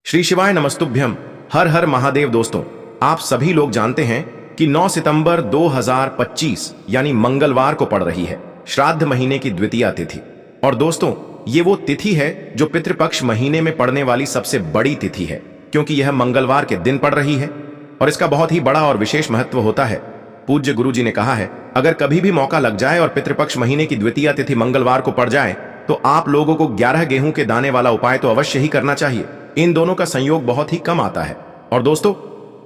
श्री शिवाय नमस्तुभ्यम। हर हर महादेव। दोस्तों, आप सभी लोग जानते हैं कि 9 सितंबर 2025 यानी मंगलवार को पड़ रही है श्राद्ध महीने की द्वितीया तिथि। और दोस्तों, ये वो तिथि है जो पितृपक्ष महीने में पड़ने वाली सबसे बड़ी तिथि है, क्योंकि यह मंगलवार के दिन पड़ रही है और इसका बहुत ही बड़ा और विशेष महत्व होता है। पूज्य गुरु जी ने कहा है, अगर कभी भी मौका लग जाए और पितृपक्ष महीने की द्वितीया तिथि मंगलवार को पड़ जाए तो आप लोगों को 11 गेहूं के दाने वाला उपाय तो अवश्य ही करना चाहिए। इन दोनों का संयोग बहुत ही कम आता है। और दोस्तों,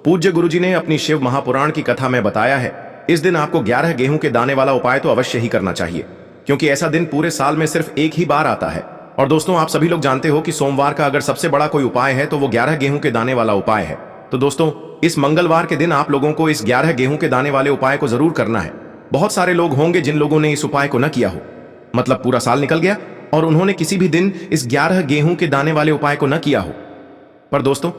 पूज्य गुरुजी ने अपनी शिव महापुराण की कथा में बताया है, इस दिन आपको 11 गेहूं के दाने वाला उपाय तो अवश्य ही करना चाहिए, क्योंकि ऐसा दिन पूरे साल में सिर्फ एक ही बार आता है। और दोस्तों, आप सभी लोग जानते हो कि सोमवार का अगर सबसे बड़ा कोई उपाय है तो वो 11 गेहूं के दाने वाला उपाय है। तो दोस्तों, इस मंगलवार के दिन आप लोगों को इस 11 गेहूं के दाने वाले उपाय को जरूर करना है। बहुत सारे लोग होंगे जिन लोगों ने इस उपाय को न किया हो, मतलब पूरा साल निकल गया और उन्होंने किसी भी दिन इस 11 गेहूं के दाने वाले उपाय को न किया हो। पर दोस्तों,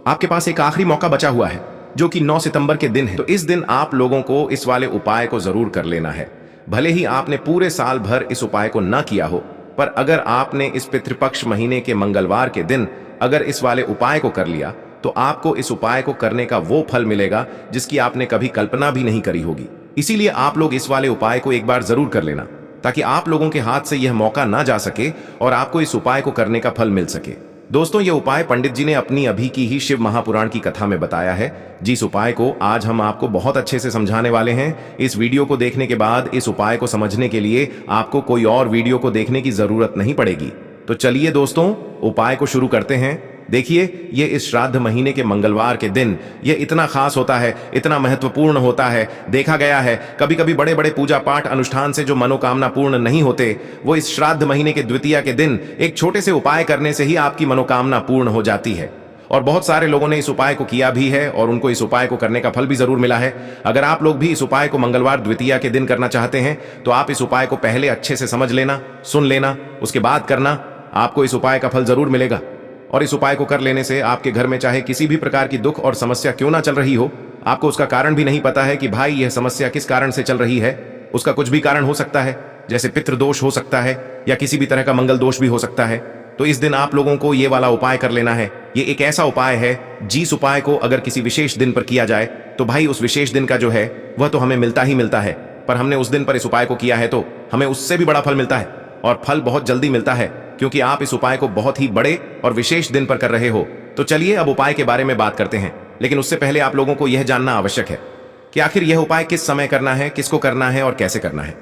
आपके पास एक आखिरी मौका बचा हुआ है, जो कि 9 सितंबर के दिन है। तो इस दिन आप लोगों को इस वाले उपाय को जरूर कर लेना है। भले ही आपने पूरे साल भर इस उपाय को न किया हो, पर अगर आपने इस पितृपक्ष महीने के मंगलवार के दिन अगर इस वाले उपाय को कर लिया तो आपको इस उपाय को करने का वो फल मिलेगा जिसकी आपने कभी कल्पना भी नहीं करी होगी। इसीलिए आप लोग इस वाले उपाय को एक बार जरूर कर लेना, ताकि आप लोगों के हाथ से यह मौका ना जा सके और आपको इस उपाय को करने का फल मिल सके। दोस्तों, यह उपाय पंडित जी ने अपनी अभी की ही शिव महापुराण की कथा में बताया है, जिस उपाय को आज हम आपको बहुत अच्छे से समझाने वाले हैं। इस वीडियो को देखने के बाद इस उपाय को समझने के लिए आपको कोई और वीडियो को देखने की जरूरत नहीं पड़ेगी। तो चलिए दोस्तों, उपाय को शुरू करते हैं। देखिए, ये इस श्राद्ध महीने के मंगलवार के दिन ये इतना खास होता है, इतना महत्वपूर्ण होता है। देखा गया है कभी कभी बड़े बड़े पूजा पाठ अनुष्ठान से जो मनोकामना पूर्ण नहीं होते, वो इस श्राद्ध महीने के द्वितीया के दिन एक छोटे से उपाय करने से ही आपकी मनोकामना पूर्ण हो जाती है। और बहुत सारे लोगों ने इस उपाय को किया भी है और उनको इस उपाय को करने का फल भी जरूर मिला है। अगर आप लोग भी इस उपाय को मंगलवार द्वितीया के दिन करना चाहते हैं तो आप इस उपाय को पहले अच्छे से समझ लेना, सुन लेना, उसके बाद करना। आपको इस उपाय का फल जरूर मिलेगा। और इस उपाय को कर लेने से आपके घर में चाहे किसी भी प्रकार की दुख और समस्या क्यों ना चल रही हो, आपको उसका कारण भी नहीं पता है कि भाई यह समस्या किस कारण से चल रही है, उसका कुछ भी कारण हो सकता है, जैसे पितृदोष हो सकता है या किसी भी तरह का मंगल दोष भी हो सकता है। तो इस दिन आप लोगों को ये वाला उपाय कर लेना है। ये एक ऐसा उपाय है जिस उपाय को अगर किसी विशेष दिन पर किया जाए तो भाई उस विशेष दिन का जो है वह तो हमें मिलता ही मिलता है, पर हमने उस दिन पर इस उपाय को किया है तो हमें उससे भी बड़ा फल मिलता है और फल बहुत जल्दी मिलता है, क्योंकि आप इस उपाय को बहुत ही बड़े और विशेष दिन पर कर रहे हो। तो चलिए अब उपाय के बारे में बात करते हैं, लेकिन उससे पहले आप लोगों को यह जानना आवश्यक है कि आखिर यह उपाय किस समय करना है, किसको करना है और कैसे करना है।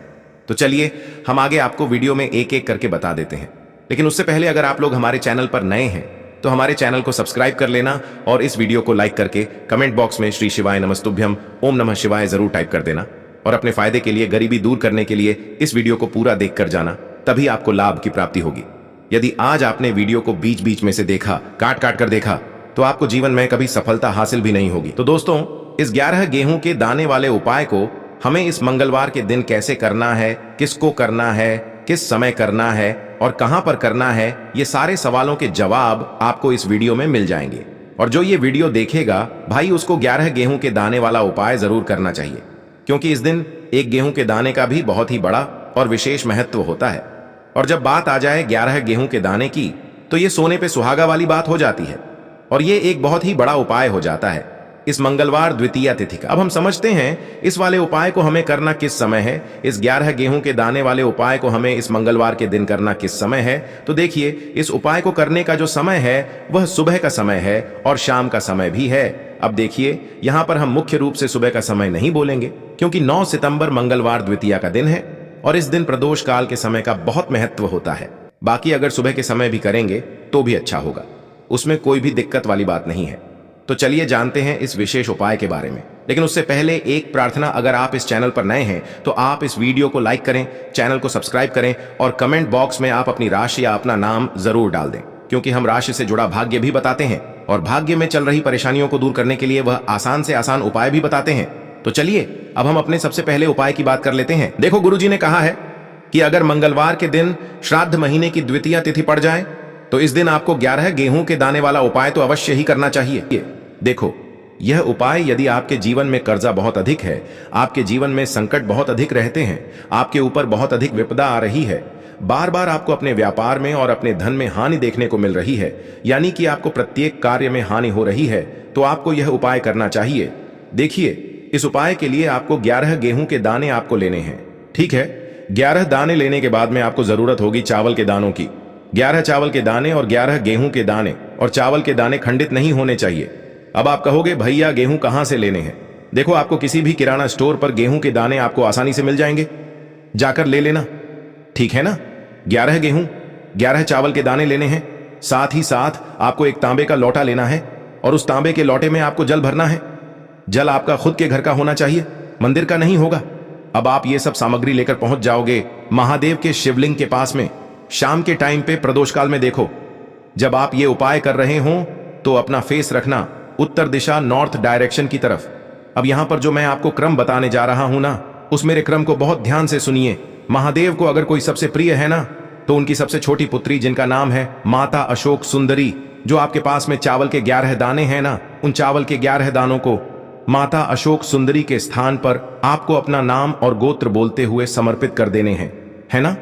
तो चलिए हम आगे आपको वीडियो में एक एक करके बता देते हैं। लेकिन उससे पहले अगर आप लोग हमारे चैनल पर नए हैं तो हमारे चैनल को सब्सक्राइब कर लेना और इस वीडियो को लाइक करके कमेंट बॉक्स में श्री शिवाय नमस्तुभ्यम ओम नमः शिवाय जरूर टाइप कर देना। और अपने फायदे के लिए, गरीबी दूर करने के लिए इस वीडियो को पूरा देख कर जाना, तभी आपको लाभ की प्राप्ति होगी। यदि आज आपने वीडियो को बीच बीच में से देखा, काट काट कर देखा, तो आपको जीवन में कभी सफलता हासिल भी नहीं होगी। तो दोस्तों, इस 11 गेहूं के दाने वाले उपाय को हमें इस मंगलवार के दिन कैसे करना है, किसको करना है, किस समय करना है और कहां पर करना है, ये सारे सवालों के जवाब आपको इस वीडियो में मिल जाएंगे। और जो ये वीडियो देखेगा भाई, उसको 11 गेहूं के दाने वाला उपाय जरूर करना चाहिए, क्योंकि इस दिन एक गेहूं के दाने का भी बहुत ही बड़ा और विशेष महत्व होता है। और जब बात आ जाए 11 गेहूं के दाने की, तो ये सोने पे सुहागा वाली बात हो जाती है और ये एक बहुत ही बड़ा उपाय हो जाता है इस मंगलवार द्वितीया तिथि का। अब हम समझते हैं इस वाले उपाय को हमें करना किस समय है। इस 11 गेहूं के दाने वाले उपाय को हमें इस मंगलवार के दिन करना किस समय है। तो देखिए, इस उपाय को करने का जो समय है वह सुबह का समय है और शाम का समय भी है। अब देखिए, यहां पर हम मुख्य रूप से सुबह का समय नहीं बोलेंगे, क्योंकि 9 सितंबर मंगलवार द्वितीया का दिन है और इस दिन प्रदोष काल के समय का बहुत महत्व होता है। बाकी अगर सुबह के समय भी करेंगे तो भी अच्छा होगा, उसमें कोई भी दिक्कत वाली बात नहीं है। तो चलिए जानते हैं इस विशेष उपाय के बारे में। लेकिन उससे पहले एक प्रार्थना, अगर आप इस चैनल पर नए हैं तो आप इस वीडियो को लाइक करें, चैनल को सब्सक्राइब करें और कमेंट बॉक्स में आप अपनी राशि या अपना नाम जरूर डाल दें, क्योंकि हम राशि से जुड़ा भाग्य भी बताते हैं और भाग्य में चल रही परेशानियों को दूर करने के लिए वह आसान से आसान उपाय भी बताते हैं। तो चलिए अब हम अपने सबसे पहले उपाय की बात कर लेते हैं। देखो, गुरुजी ने कहा है कि अगर मंगलवार के दिन श्राद्ध महीने की द्वितीया तिथि पड़ जाए तो इस दिन आपको 11 गेहूं के दाने वाला उपाय तो अवश्य ही करना चाहिए। देखो, यह उपाय यदि आपके जीवन में कर्जा बहुत अधिक है, आपके जीवन में संकट बहुत अधिक रहते हैं, आपके ऊपर बहुत अधिक विपदा आ रही है, बार बार आपको अपने व्यापार में और अपने धन में हानि देखने को मिल रही है, यानी कि आपको प्रत्येक कार्य में हानि हो रही है, तो आपको यह उपाय करना चाहिए। देखिए, इस उपाय के लिए आपको 11 गेहूं के दाने आपको लेने हैं। ठीक है, 11 दाने लेने के बाद में आपको जरूरत होगी चावल के दानों की। 11 चावल के दाने और 11 गेहूं के दाने, और चावल के दाने खंडित नहीं होने चाहिए। अब आप कहोगे भैया गेहूं कहां से लेने हैं? देखो, आपको किसी भी किराना स्टोर पर गेहूं के दाने आपको आसानी से मिल जाएंगे, जाकर ले लेना। ठीक है ना? 11 गेहूं, 11 चावल के दाने लेने हैं। साथ ही साथ आपको एक तांबे का लोटा लेना है, और उस तांबे के लोटे में आपको जल भरना है। जल आपका खुद के घर का होना चाहिए, मंदिर का नहीं होगा। अब आप ये सब सामग्री लेकर पहुंच जाओगे महादेव के शिवलिंग के पास में। शाम के टाइम पे प्रदोष काल में देखो, जब आप ये उपाय कर रहे हो तो अपना फेस रखना उत्तर दिशा, नॉर्थ डायरेक्शन की तरफ। अब यहां पर जो मैं आपको क्रम बताने जा रहा हूं ना, उस मेरे क्रम को बहुत ध्यान से सुनिए। महादेव को अगर कोई सबसे प्रिय है ना, तो उनकी सबसे छोटी पुत्री जिनका नाम है माता अशोक सुंदरी, जो आपके पास में चावल के 11 दाने हैं ना, उन चावल के 11 दानों को माता अशोक सुंदरी के स्थान पर आपको अपना नाम और गोत्र बोलते हुए समर्पित कर देने हैं, है ना?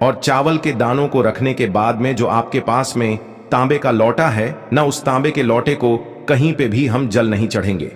और चावल के दानों को रखने के बाद में जो आपके पास में तांबे का लोटा है ना, उस तांबे के लोटे को कहीं पे भी हम जल नहीं चढ़ेंगे।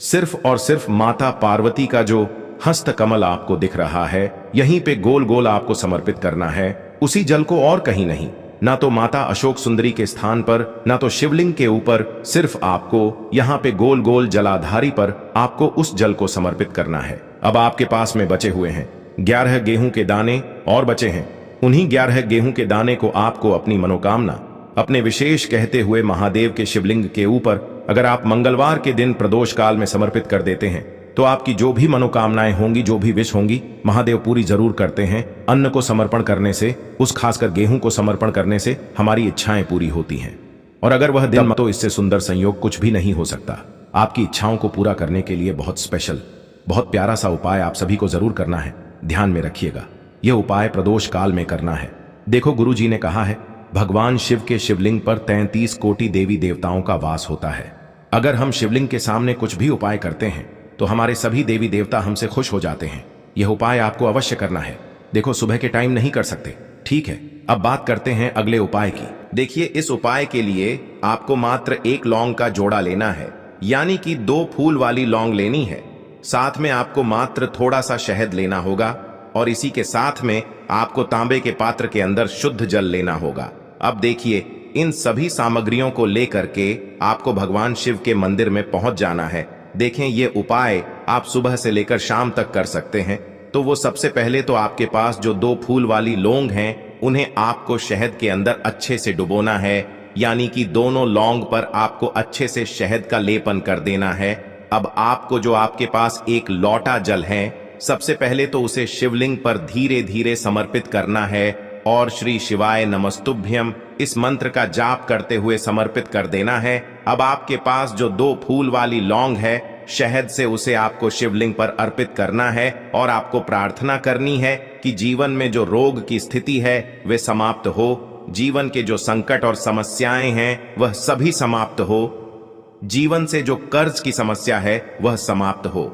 सिर्फ और सिर्फ माता पार्वती का जो हस्त कमल आपको दिख रहा है, यहीं पे गोल गोल आपको समर्पित करना है, उसी जल को, और कहीं नहीं। ना तो माता अशोक सुंदरी के स्थान पर, ना तो शिवलिंग के ऊपर, सिर्फ आपको यहाँ पे गोल गोल जलाधारी पर आपको उस जल को समर्पित करना है। अब आपके पास में बचे हुए हैं 11 गेहूं के दाने और बचे हैं। उन्हीं 11 गेहूं के दाने को आपको अपनी मनोकामना, अपने विशेष कहते हुए महादेव के शिवलिंग के ऊपर अगर आप मंगलवार के दिन प्रदोष काल में समर्पित कर देते हैं, तो आपकी जो भी मनोकामनाएं होंगी, जो भी विश होंगी, महादेव पूरी जरूर करते हैं। अन्न को समर्पण करने से, उस खासकर गेहूं को समर्पण करने से हमारी इच्छाएं पूरी होती हैं। और अगर वह दिन, तो इससे सुंदर संयोग कुछ भी नहीं हो सकता। आपकी इच्छाओं को पूरा करने के लिए बहुत स्पेशल, बहुत प्यारा सा उपाय आप सभी को जरूर करना है। ध्यान में रखिएगा, यह उपाय प्रदोष काल में करना है। देखो, गुरु जी ने कहा है, भगवान शिव के शिवलिंग पर 33 कोटि देवी देवताओं का वास होता है। अगर हम शिवलिंग के सामने कुछ भी उपाय करते हैं, तो हमारे सभी देवी देवता हमसे खुश हो जाते हैं। यह उपाय आपको अवश्य करना है। देखो, सुबह के टाइम नहीं कर सकते, ठीक है? अब बात करते हैं अगले उपाय की। देखिए, इस उपाय के लिए आपको मात्र 1 लौंग का जोड़ा लेना है, यानी कि 2 फूल वाली लौंग लेनी है। साथ में आपको मात्र थोड़ा सा शहद लेना होगा, और इसी के साथ में आपको तांबे के पात्र के अंदर शुद्ध जल लेना होगा। अब देखिए, इन सभी सामग्रियों को लेकर के आपको भगवान शिव के मंदिर में पहुंच जाना है। देखें, ये उपाय आप सुबह से लेकर शाम तक कर सकते हैं। तो वो सबसे पहले तो आपके पास जो 2 फूल वाली लौंग हैं, उन्हें आपको शहद के अंदर अच्छे से डुबोना है, यानी कि दोनों लौंग पर आपको अच्छे से शहद का लेपन कर देना है। अब आपको जो आपके पास एक लोटा जल है, सबसे पहले तो उसे शिवलिंग पर धीरे धीरे समर्पित करना है, और श्री शिवाय नमस्तुभ्यम इस मंत्र का जाप करते हुए समर्पित कर देना है। अब आपके पास जो 2 फूल वाली लौंग है, शहद से उसे आपको शिवलिंग पर अर्पित करना है, और आपको प्रार्थना करनी है कि जीवन में जो रोग की स्थिति है वे समाप्त हो, जीवन के जो संकट और समस्याएं हैं वह सभी समाप्त हो, जीवन से जो कर्ज की समस्या है वह समाप्त हो।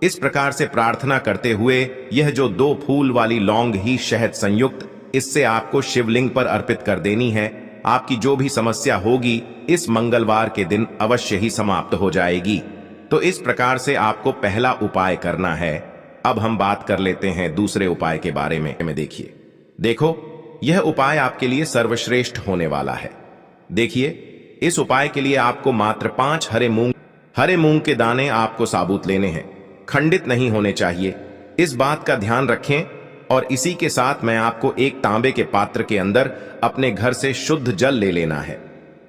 इस प्रकार से प्रार्थना करते हुए यह जो 2 फूल वाली लौंग ही शहद संयुक्त, इससे आपको शिवलिंग पर अर्पित कर देनी है। आपकी जो भी समस्या होगी इस मंगलवार के दिन अवश्य ही समाप्त हो जाएगी। तो इस प्रकार से आपको पहला उपाय करना है। अब हम बात कर लेते हैं दूसरे उपाय के बारे में। देखिए, देखो, यह उपाय आपके लिए सर्वश्रेष्ठ होने वाला है। देखिए, इस उपाय के लिए आपको मात्र 5 हरे मूंग के दाने आपको साबुत लेने हैं, खंडित नहीं होने चाहिए। इस बात का ध्यान रखें। और इसी के साथ मैं आपको एक तांबे के पात्र के अंदर अपने घर से शुद्ध जल ले लेना है।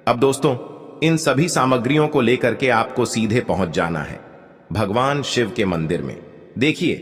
अब दोस्तों, इन सभी सामग्रियों को लेकर के आपको सीधे पहुंच जाना है भगवान शिव के मंदिर में। देखिए,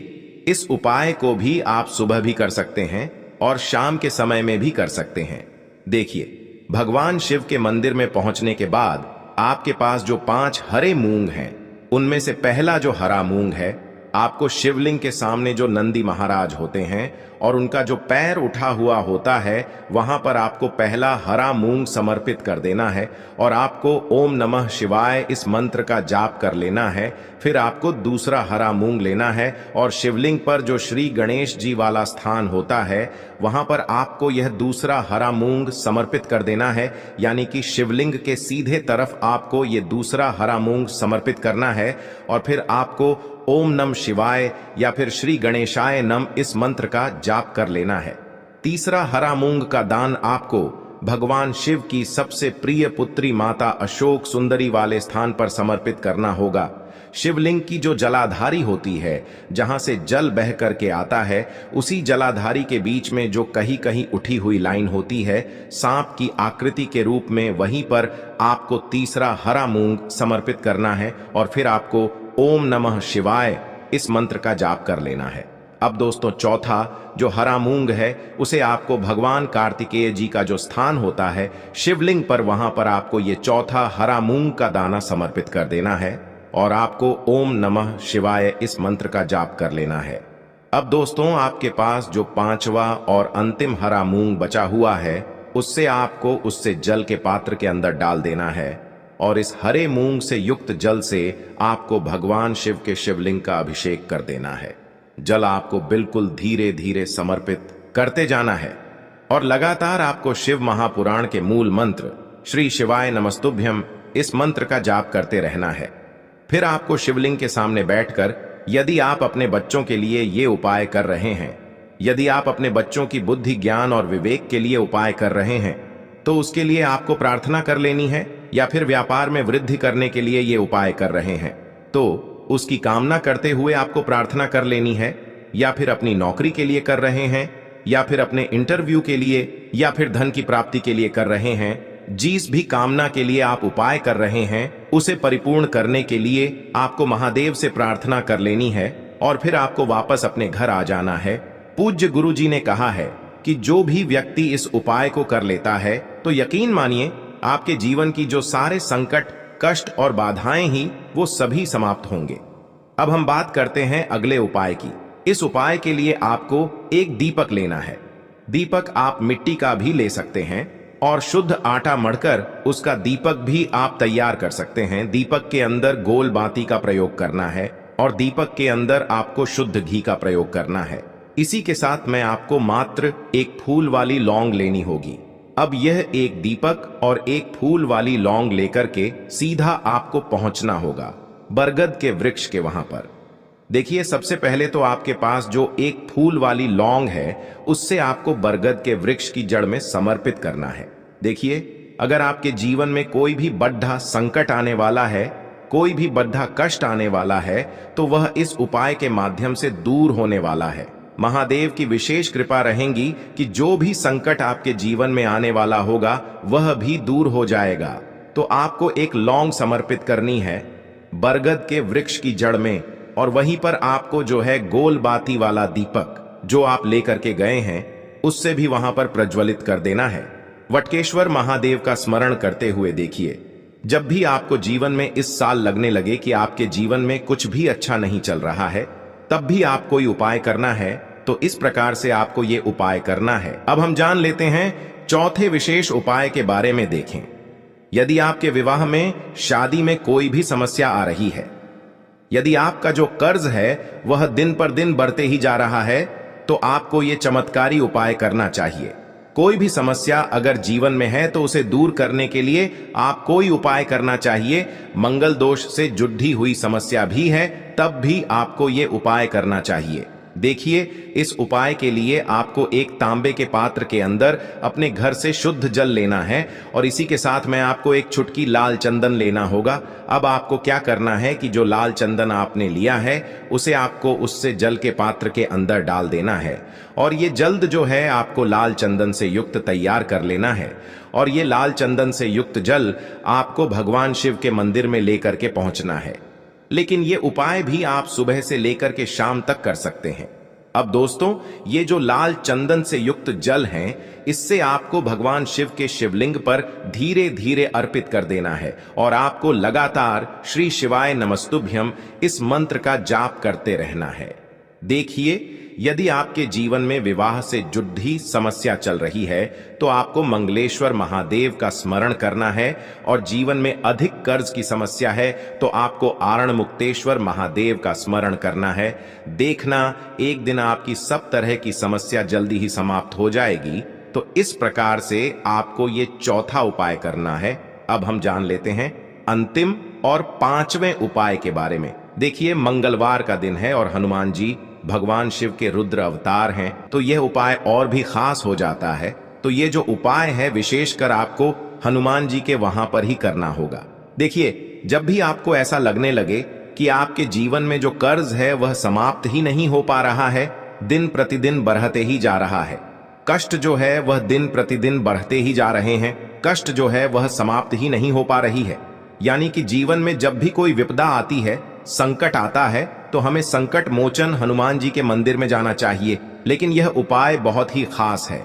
इस उपाय को भी आप सुबह भी कर सकते हैं और शाम के समय में भी कर सकते हैं। देखिए, भगवान शिव के मंदिर में पहुंचने के बाद आपके पास जो 5 हरे मूंग हैं, उनमें से पहला जो हरा मूंग है, आपको शिवलिंग के सामने जो नंदी महाराज होते हैं और उनका जो पैर उठा हुआ होता है वहां पर आपको पहला हरा मूंग समर्पित कर देना है और आपको ओम नमः शिवाय इस मंत्र का जाप कर लेना है। फिर आपको दूसरा हरा मूंग लेना है और शिवलिंग पर जो श्री गणेश जी वाला स्थान होता है वहां पर आपको यह दूसरा हरा मूंग समर्पित कर देना है, यानी कि शिवलिंग के सीधे तरफ आपको ये दूसरा हरा मूंग समर्पित करना है और फिर आपको ओम नम शिवाय या फिर श्री गणेशाय नम इस मंत्र का जाप कर लेना है। तीसरा हरा मूंग का दान आपको भगवान शिव की सबसे प्रिय पुत्री माता अशोक सुंदरी वाले स्थान पर समर्पित करना होगा। शिवलिंग की जो जलाधारी होती है, जहां से जल बह करके आता है, उसी जलाधारी के बीच में जो कहीं कहीं उठी हुई लाइन होती है सांप की आकृति के रूप में, वहीं पर आपको तीसरा हरा मूंग समर्पित करना है और फिर आपको ओम नमः शिवाय इस मंत्र का जाप कर लेना है। अब दोस्तों चौथा जो हरा मूंग है उसे आपको भगवान कार्तिकेय जी का जो स्थान होता है शिवलिंग पर, वहां पर आपको ये चौथा हरा मूंग का दाना समर्पित कर देना है और आपको ओम नमः शिवाय इस मंत्र का जाप कर लेना है। अब दोस्तों आपके पास जो पांचवा और अंतिम हरा मूंग बचा हुआ है उससे आपको उससे जल के पात्र के अंदर डाल देना है और इस हरे मूंग से युक्त जल से आपको भगवान शिव के शिवलिंग का अभिषेक कर देना है। जल आपको बिल्कुल धीरे धीरे समर्पित करते जाना है और लगातार आपको शिव महापुराण के मूल मंत्र श्री शिवाय नमस्तुभ्यम इस मंत्र का जाप करते रहना है। फिर आपको शिवलिंग के सामने बैठकर, यदि आप अपने बच्चों के लिए ये उपाय कर रहे हैं, यदि आप अपने बच्चों की बुद्धि ज्ञान और विवेक के लिए उपाय कर रहे हैं, तो उसके लिए आपको प्रार्थना कर लेनी है, या फिर व्यापार में वृद्धि करने के लिए ये उपाय कर रहे हैं तो उसकी कामना करते हुए आपको प्रार्थना कर लेनी है, या फिर अपनी नौकरी के लिए कर रहे हैं, या फिर अपने इंटरव्यू के लिए, या फिर धन की प्राप्ति के लिए कर रहे हैं। जिस भी कामना के लिए आप उपाय कर रहे हैं उसे परिपूर्ण करने के लिए आपको महादेव से प्रार्थना कर लेनी है और फिर आपको वापस अपने घर आ जाना है। पूज्य गुरु जी ने कहा है कि जो भी व्यक्ति इस उपाय को कर लेता है तो यकीन मानिए आपके जीवन की जो सारे संकट, कष्ट और बाधाएं ही वो सभी समाप्त होंगे। अब हम बात करते हैं अगले उपाय की। इस उपाय के लिए आपको एक दीपक लेना है। दीपक आप मिट्टी का भी ले सकते हैं और शुद्ध आटा मढ़कर उसका दीपक भी आप तैयार कर सकते हैं। दीपक के अंदर गोल बाती का प्रयोग करना है और दीपक के अंदर आपको शुद्ध घी का प्रयोग करना है। इसी के साथ में आपको मात्र एक फूल वाली लौंग लेनी होगी। अब यह एक दीपक और एक फूल वाली लौंग लेकर के सीधा आपको पहुंचना होगा बरगद के वृक्ष के वहां पर। देखिए, सबसे पहले तो आपके पास जो एक फूल वाली लौंग है उससे आपको बरगद के वृक्ष की जड़ में समर्पित करना है। देखिए, अगर आपके जीवन में कोई भी बड़ा संकट आने वाला है, कोई भी बड़ा कष्ट आने वाला है, तो वह इस उपाय के माध्यम से दूर होने वाला है। महादेव की विशेष कृपा रहेगी कि जो भी संकट आपके जीवन में आने वाला होगा वह भी दूर हो जाएगा। तो आपको एक लौंग समर्पित करनी है बरगद के वृक्ष की जड़ में और वहीं पर आपको जो है गोल बाती वाला दीपक जो आप लेकर के गए हैं उससे भी वहां पर प्रज्वलित कर देना है। वटकेश्वर महादेव का स्मरण करते हुए देखिए, जब भी आपको जीवन में इस साल लगने लगे कि आपके जीवन में कुछ भी अच्छा नहीं चल रहा है, तब भी आप कोई उपाय करना है तो इस प्रकार से आपको ये उपाय करना है। अब हम जान लेते हैं चौथे विशेष उपाय के बारे में। देखें, यदि आपके विवाह में, शादी में कोई भी समस्या आ रही है, यदि आपका जो कर्ज है वह दिन पर दिन बढ़ते ही जा रहा है, तो आपको ये चमत्कारी उपाय करना चाहिए। कोई भी समस्या अगर जीवन में है तो उसे दूर करने के लिए आप कोई उपाय करना चाहिए। मंगल दोष से जुड़ी हुई समस्या भी है तब भी आपको ये उपाय करना चाहिए। देखिए, इस उपाय के लिए आपको एक तांबे के पात्र के अंदर अपने घर से शुद्ध जल लेना है और इसी के साथ में आपको एक चुटकी लाल चंदन लेना होगा। अब आपको क्या करना है कि जो लाल चंदन आपने लिया है उसे आपको उससे जल के पात्र के अंदर डाल देना है और ये जल्द जो है आपको लाल चंदन से युक्त तैयार कर लेना है और ये लाल चंदन से युक्त जल आपको भगवान शिव के मंदिर में लेकर के पहुंचना है। लेकिन ये उपाय भी आप सुबह से लेकर के शाम तक कर सकते हैं। अब दोस्तों, ये जो लाल चंदन से युक्त जल हैं, इससे आपको भगवान शिव के शिवलिंग पर धीरे धीरे अर्पित कर देना है और आपको लगातार श्री शिवाय नमस्तुभ्यम इस मंत्र का जाप करते रहना है। देखिए, यदि आपके जीवन में विवाह से जुड़ी समस्या चल रही है तो आपको मंगलेश्वर महादेव का स्मरण करना है, और जीवन में अधिक कर्ज की समस्या है तो आपको आरण मुक्तेश्वर महादेव का स्मरण करना है। देखना, एक दिन आपकी सब तरह की समस्या जल्दी ही समाप्त हो जाएगी। तो इस प्रकार से आपको ये चौथा उपाय करना है। अब हम जान लेते हैं अंतिम और पांचवें उपाय के बारे में। देखिए, मंगलवार का दिन है और हनुमान जी भगवान शिव के रुद्र अवतार हैं, तो यह उपाय और भी खास हो जाता है। तो ये जो उपाय है विशेषकर आपको हनुमान जी के वहां पर ही करना होगा। देखिए, जब भी आपको ऐसा लगने लगे कि आपके जीवन में जो कर्ज है वह समाप्त ही नहीं हो पा रहा है, दिन प्रतिदिन बढ़ते ही जा रहा है, कष्ट जो है वह दिन प्रतिदिन बढ़ते ही जा रहे हैं, कष्ट जो है वह समाप्त ही नहीं हो पा रही है, यानी कि जीवन में जब भी कोई विपदा आती है, संकट आता है, तो हमें संकट मोचन हनुमान जी के मंदिर में जाना चाहिए। लेकिन यह उपाय बहुत ही खास है।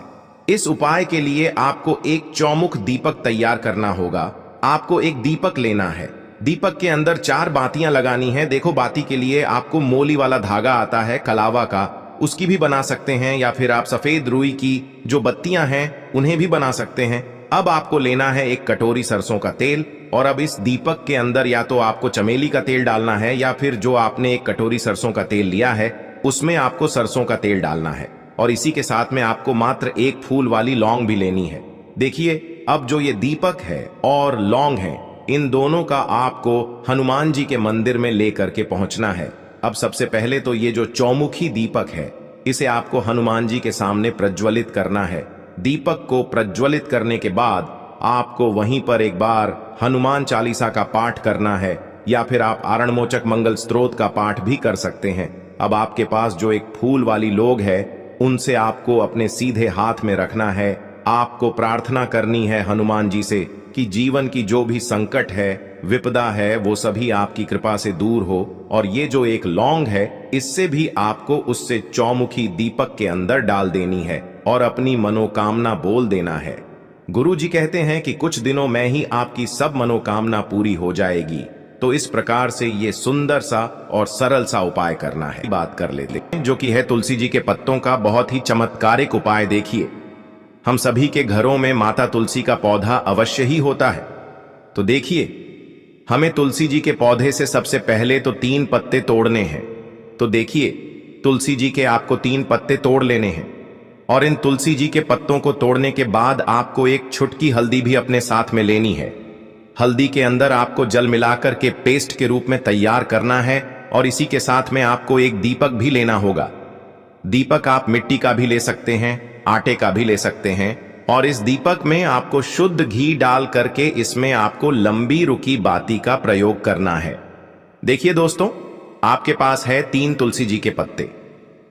इस उपाय के लिए आपको एक चौमुख दीपक तैयार करना होगा। आपको एक दीपक लेना है, दीपक के अंदर 4 बातियां लगानी है। देखो, बाती के लिए आपको मोली वाला धागा आता है कलावा का, उसकी भी बना सकते हैं, या फिर आप सफेद रुई की जो बत्तियां हैं उन्हें भी बना सकते हैं। अब आपको लेना है एक कटोरी सरसों का तेल, और अब इस दीपक के अंदर या तो आपको चमेली का तेल डालना है, या फिर जो आपने एक कटोरी सरसों का तेल लिया है उसमें आपको सरसों का तेल डालना है, और इसी के साथ में आपको मात्र एक फूल वाली लौंग भी लेनी है। देखिए, अब जो ये दीपक है और लौंग है, इन दोनों का आपको हनुमान जी के मंदिर में लेकर के पहुंचना है। अब सबसे पहले तो ये जो चौमुखी दीपक है, इसे आपको हनुमान जी के सामने प्रज्वलित करना है। दीपक को प्रज्वलित करने के बाद आपको वहीं पर एक बार हनुमान चालीसा का पाठ करना है, या फिर आप आरणमोचक मंगल स्तोत्र का पाठ भी कर सकते हैं। अब आपके पास जो एक फूल वाली लोग है, उनसे आपको अपने सीधे हाथ में रखना है। आपको प्रार्थना करनी है हनुमान जी से कि जीवन की जो भी संकट है, विपदा है, वो सभी आपकी कृपा से दूर हो। और ये जो एक लौंग है, इससे भी आपको उससे चौमुखी दीपक के अंदर डाल देनी है और अपनी मनोकामना बोल देना है। गुरु जी कहते हैं कि कुछ दिनों में ही आपकी सब मनोकामना पूरी हो जाएगी। तो इस प्रकार से ये सुंदर सा और सरल सा उपाय करना है। बात कर लेते हैं जो कि है तुलसी जी के पत्तों का बहुत ही चमत्कारिक उपाय। देखिए, हम सभी के घरों में माता तुलसी का पौधा अवश्य ही होता है। तो देखिए, हमें तुलसी जी के पौधे से सबसे पहले तो 3 पत्ते तोड़ने हैं। तो देखिए, तुलसी जी के आपको 3 पत्ते तोड़ लेने हैं, और इन तुलसी जी के पत्तों को तोड़ने के बाद आपको एक छुटकी हल्दी भी अपने साथ में लेनी है। हल्दी के अंदर आपको जल मिलाकर के पेस्ट के रूप में तैयार करना है, और इसी के साथ में आपको एक दीपक भी लेना होगा। दीपक आप मिट्टी का भी ले सकते हैं, आटे का भी ले सकते हैं, और इस दीपक में आपको शुद्ध घी डाल करके इसमें आपको लंबी रुकी बाती का प्रयोग करना है। देखिए दोस्तों, आपके पास है 3 तुलसी जी के पत्ते।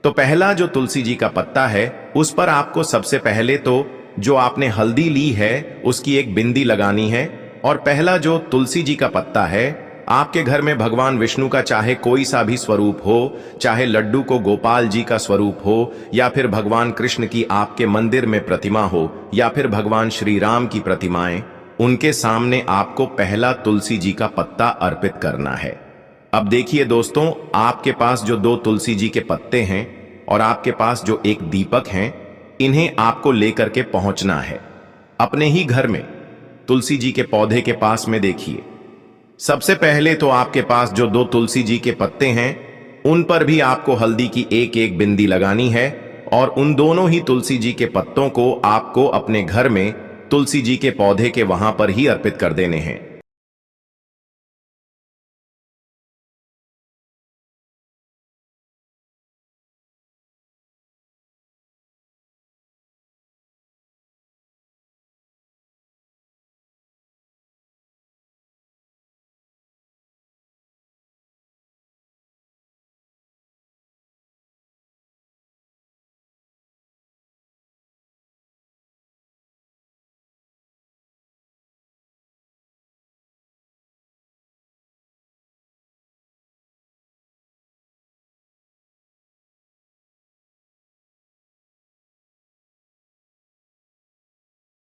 तो पहला जो तुलसी जी का पत्ता है, उस पर आपको सबसे पहले तो जो आपने हल्दी ली है उसकी एक बिंदी लगानी है। और पहला जो तुलसी जी का पत्ता है, आपके घर में भगवान विष्णु का चाहे कोई सा भी स्वरूप हो, चाहे लड्डू को गोपाल जी का स्वरूप हो, या फिर भगवान कृष्ण की आपके मंदिर में प्रतिमा हो, या फिर भगवान श्री राम की प्रतिमाएं, उनके सामने आपको पहला तुलसी जी का पत्ता अर्पित करना है। अब देखिए दोस्तों, आपके पास जो 2 तुलसी जी के पत्ते हैं और आपके पास जो एक दीपक हैं, इन्हें आपको लेकर के पहुंचना है अपने ही घर में तुलसी जी के पौधे के पास में। देखिए, सबसे पहले तो आपके पास जो 2 तुलसी जी के पत्ते हैं, उन पर भी आपको हल्दी की एक एक बिंदी लगानी है, और उन दोनों ही तुलसी जी के पत्तों को आपको अपने घर में तुलसी जी के पौधे के वहां पर ही अर्पित कर देने हैं।